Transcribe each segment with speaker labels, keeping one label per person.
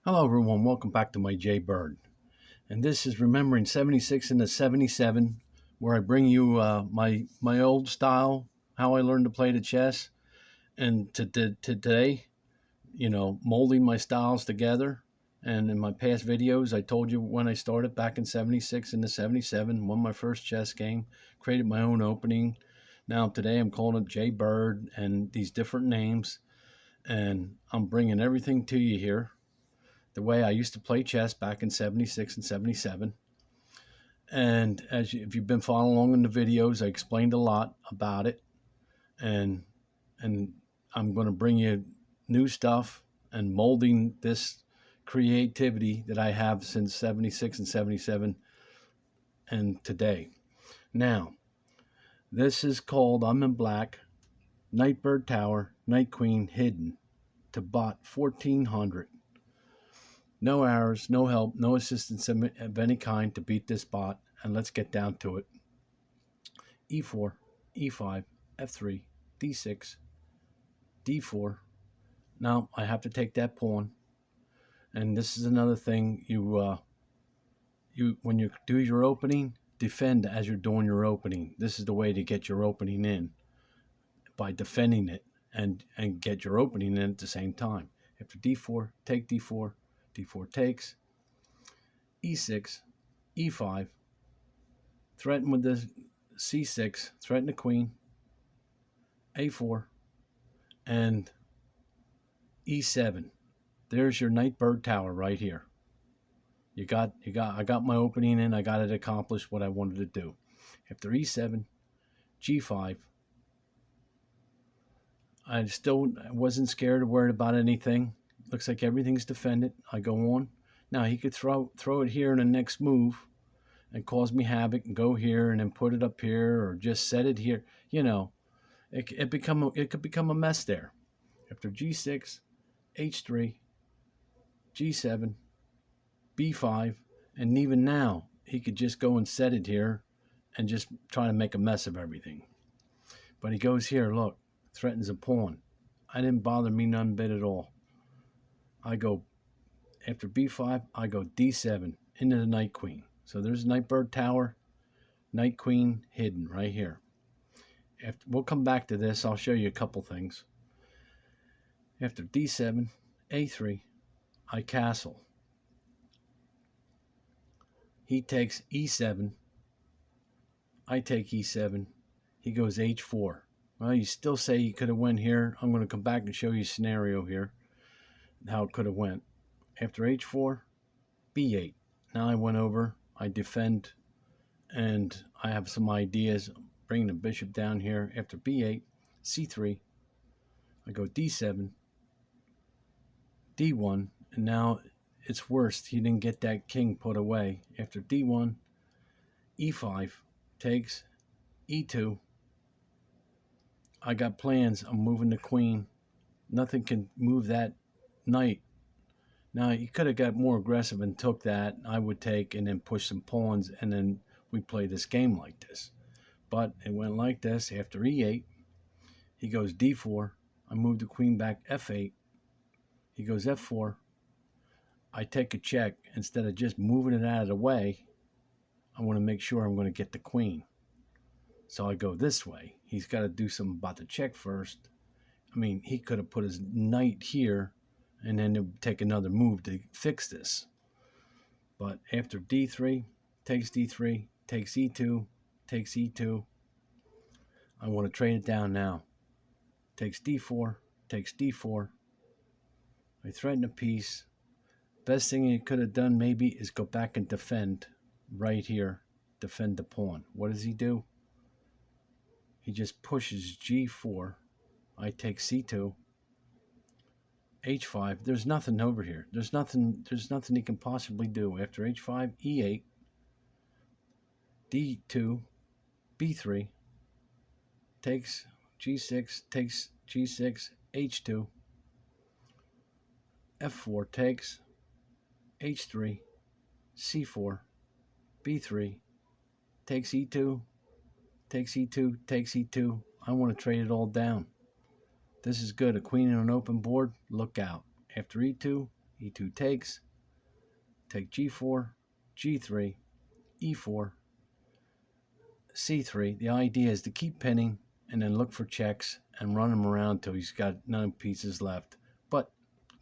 Speaker 1: Hello, everyone. Welcome back to my Jay Bird. And this is Remembering 76 and the 77, where I bring you my old style, how I learned to play the chess, and to today, molding my styles together. And in my past videos, I told you when I started back in 76 and the 77, won my first chess game, created my own opening. Now, today, I'm calling it Jay Bird and these different names. And I'm bringing everything to you here the way I used to play chess back in 76 and 77. And if you've been following along in the videos, I explained a lot about it. And and I'm going to bring you new stuff and molding this creativity that I have since 76 and 77 and today. Now, this is called I'm in Black, Nightbird Tower, Night Queen Hidden to bot 1400. No hours, no help, no assistance of any kind to beat this bot, and let's get down to it. E4, E5, F3, D6, D4. Now I have to take that pawn, and this is another thing you when you do your opening, defend as you're doing your opening. This is the way to get your opening in by defending it and get your opening in at the same time. After D4, take D4, D4 takes, E6, E5, threaten with the C6, threaten the queen, A4, and E7. There's your Nightbird Tower right here. I got my opening in. I got it accomplished what I wanted to do. After E7, G5. I still wasn't scared or worried about anything. Looks like everything's defended. I go on. Now he could throw it here in the next move and cause me havoc and go here and then put it up here or just set it here. It could become a mess there. After G6, H3, G7, B5, and even now he could just go and set it here and just try to make a mess of everything. But he goes here, look, threatens a pawn. I didn't bother me none bit at all. I go, after B5, I go D7 into the Night Queen. So there's Nightbird Tower, Night Queen hidden right here. We'll come back to this. I'll show you a couple things. After D7, A3, I castle. He takes E7. I take E7. He goes H4. Well, you still say he could have went here. I'm going to come back and show you a scenario here, how it could have went. After H4, B8. Now I went over. I defend, and I have some ideas. Bringing the bishop down here. After B8, C3. I go D7, D1, and now it's worse. He didn't get that king put away. After D1, E5 takes, E2. I got plans. I'm moving the queen. Nothing can move that knight. Now, you could have got more aggressive and took that. I would take and then push some pawns, and then we play this game like this. But it went like this. After E8, he goes D4. I move the queen back F8. He goes F4. I take a check. Instead of just moving it out of the way, I want to make sure I'm going to get the queen. So I go this way. He's got to do something about the check first. I mean, he could have put his knight here and then it would take another move to fix this. But after D3, takes D3, takes E2, takes E2. I want to trade it down now. Takes D4, takes D4. I threaten a piece. Best thing he could have done maybe is go back and defend right here. Defend the pawn. What does he do? He just pushes G4. I take C2. H5. There's nothing over here. There's nothing he can possibly do. After H5, E8, D2, B3, takes G6, takes G6, H2, F4 takes, H3, C4, B3, takes E2, takes E2, takes E2. I want to trade it all down. This is good. A queen on an open board, look out. After E2, E2 takes, take G4, G3, E4, C3. The idea is to keep pinning and then look for checks and run him around till he's got 9 pieces left. But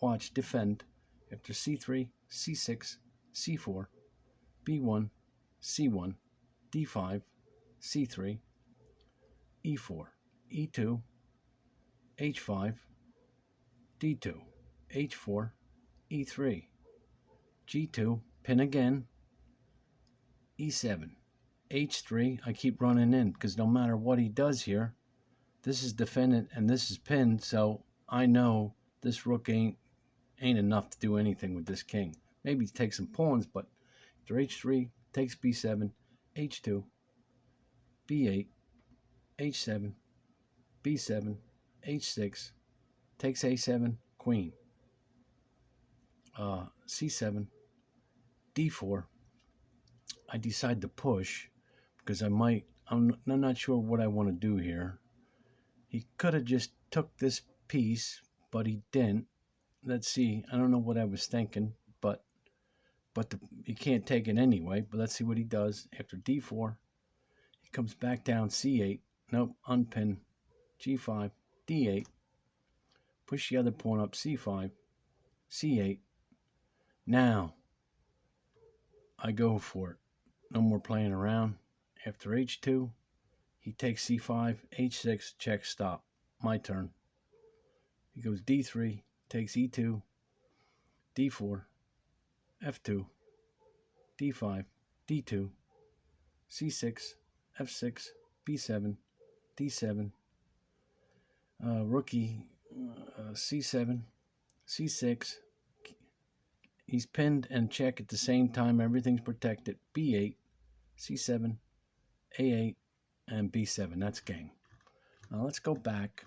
Speaker 1: watch, defend. After C3, C6, C4, B1, C1, D5, C3, E4, E2, H5, D2, H4, E3, G2, pin again, E7, H3. I keep running in because no matter what he does here, this is defendant and this is pinned, so I know this rook ain't enough to do anything with this king. Maybe take some pawns, but after H3, takes B7, H2, B8, H7, B7, H6, takes A7, queen, C7, D4. I decide to push because I'm not sure what I want to do here. He could have just took this piece, but he didn't. Let's see. I don't know what I was thinking, but he can't take it anyway. But let's see what he does. After D4, he comes back down C8. Nope, unpin. G5, D8. Push the other pawn up C5, C8. Now, I go for it. No more playing around. After H2, he takes C5, H6, check, stop. My turn. He goes D3, takes E2, D4, F2, D5, D2, C6, F6, B7, D7, rookie, C7, C6. He's pinned and check at the same time. Everything's protected. B8, C7, A8, and B7. That's game. Now let's go back.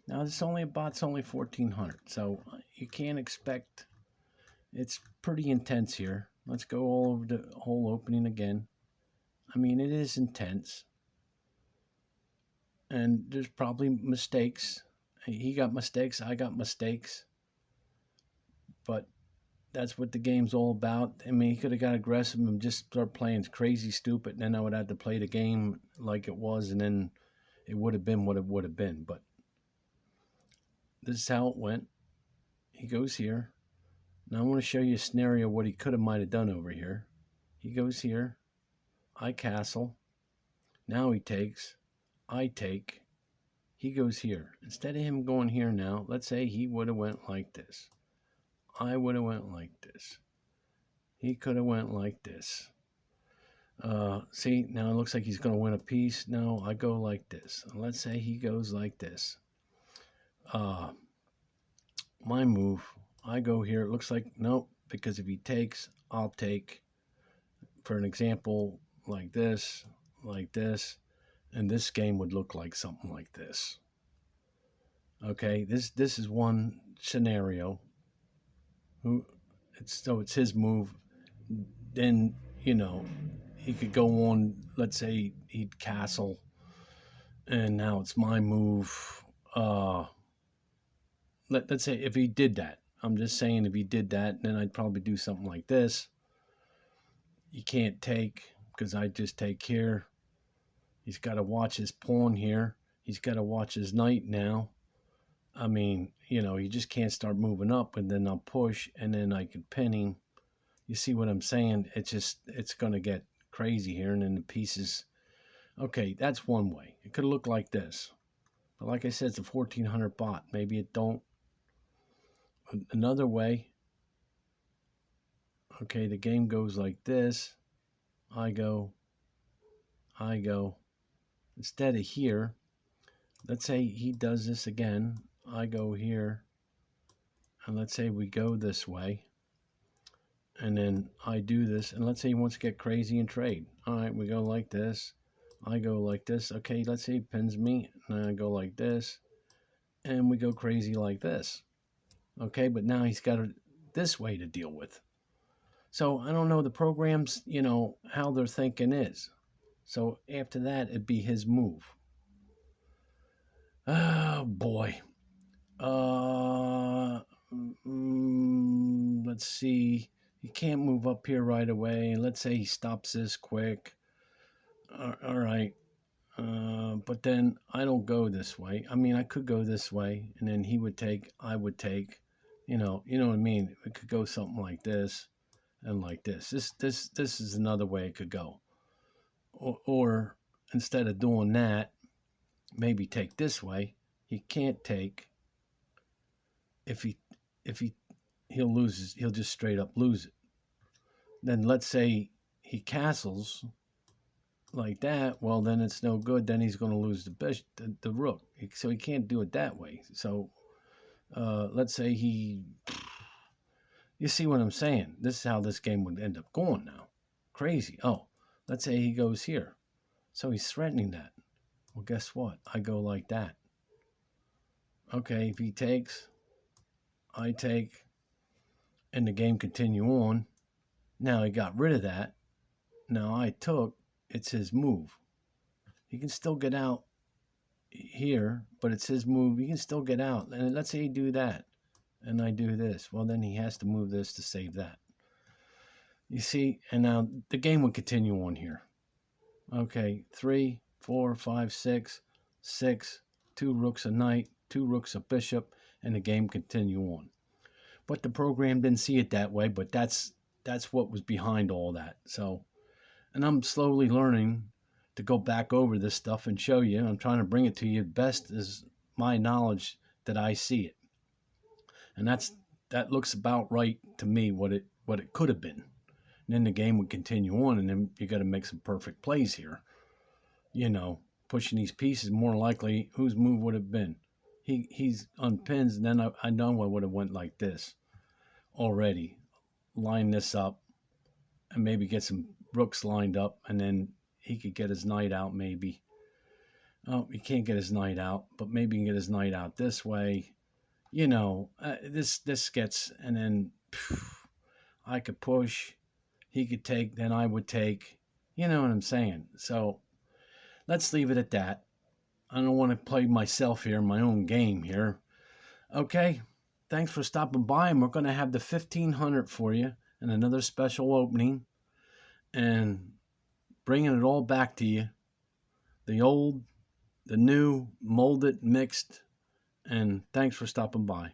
Speaker 1: Now this bot's only 1400, so you can't expect. It's pretty intense here. Let's go all over the whole opening again. I mean, it is intense, and there's probably mistakes. He got mistakes. I got mistakes, but that's what the game's all about. I mean, he could have got aggressive and just start playing crazy stupid, and then I would have to play the game like it was, and then it would have been what it would have been. But this is how it went. He goes here. Now I want to show you a scenario what he could have might have done over here. He goes here. I castle. Now he takes. I take. He goes here. Instead of him going here now, let's say he would have went like this. I would have went like this. He could have went like this. See, now it looks like he's going to win a piece. No, I go like this. Let's say he goes like this. My move, I go here. It looks like, nope, because if he takes, I'll take. For an example, like this, and this game would look like something like this. Okay, this is one scenario. It's his move. Then, he could go on, let's say he'd castle, and now it's my move. Let's say if he did that, I'm just saying if he did that, then I'd probably do something like this. You can't take, because I just take here. He's got to watch his pawn here. He's got to watch his knight now. I mean, you just can't start moving up, and then I'll push, and then I can pin him. You see what I'm saying? It's going to get crazy here, and then the pieces. Okay, that's one way. It could look like this. But like I said, it's a 1400 bot. Maybe it don't. Another way. Okay, the game goes like this. I go. Instead of here, let's say he does this again. I go here. And let's say we go this way. And then I do this. And let's say he wants to get crazy and trade. All right, we go like this. I go like this. Okay, let's say he pins me. And I go like this. And we go crazy like this. Okay, but now he's got this way to deal with. So I don't know the programs, how their thinking is. So after that, it'd be his move. Oh, boy. let's see. He can't move up here right away. Let's say he stops this quick. All right. But then I don't go this way. I mean, I could go this way, and then he would take, I would take. You know what I mean. It could go something like this, and like this. This is another way it could go. Or instead of doing that, maybe take this way. He can't take. If he'll lose. He'll just straight up lose it. Then let's say he castles like that, well, then it's no good. Then he's going to lose the rook. So he can't do it that way. So let's say you see what I'm saying? This is how this game would end up going now. Crazy. Oh, let's say he goes here. So he's threatening that. Well, guess what? I go like that. Okay, if he takes, I take, and the game continue on. Now he got rid of that. Now I took, it's his move. He can still get out here, but it's his move. He can still get out. And let's say he do that, and I do this. Well, then he has to move this to save that. You see, and now the game will continue on here. Okay, 3, 4, 5, 6, 6, 2 rooks a knight, 2 rooks a bishop, and the game continue on. But the program didn't see it that way, but that's what was behind all that. So, and I'm slowly learning to go back over this stuff and show you. I'm trying to bring it to you best as my knowledge that I see it. And that looks about right to me, what it could have been. And then the game would continue on, and then you got to make some perfect plays here. Pushing these pieces, more likely, whose move would have been? He's unpins, and then I know I would have went like this already. Line this up, and maybe get some rooks lined up, and then he could get his knight out maybe. Oh, he can't get his knight out, but maybe he can get his knight out this way. This gets, and then I could push. He could take, then I would take. You know what I'm saying? So let's leave it at that. I don't want to play myself here, my own game here. Okay, thanks for stopping by, and we're going to have the 1500 for you and another special opening and bringing it all back to you. The old, the new, molded, mixed, and thanks for stopping by.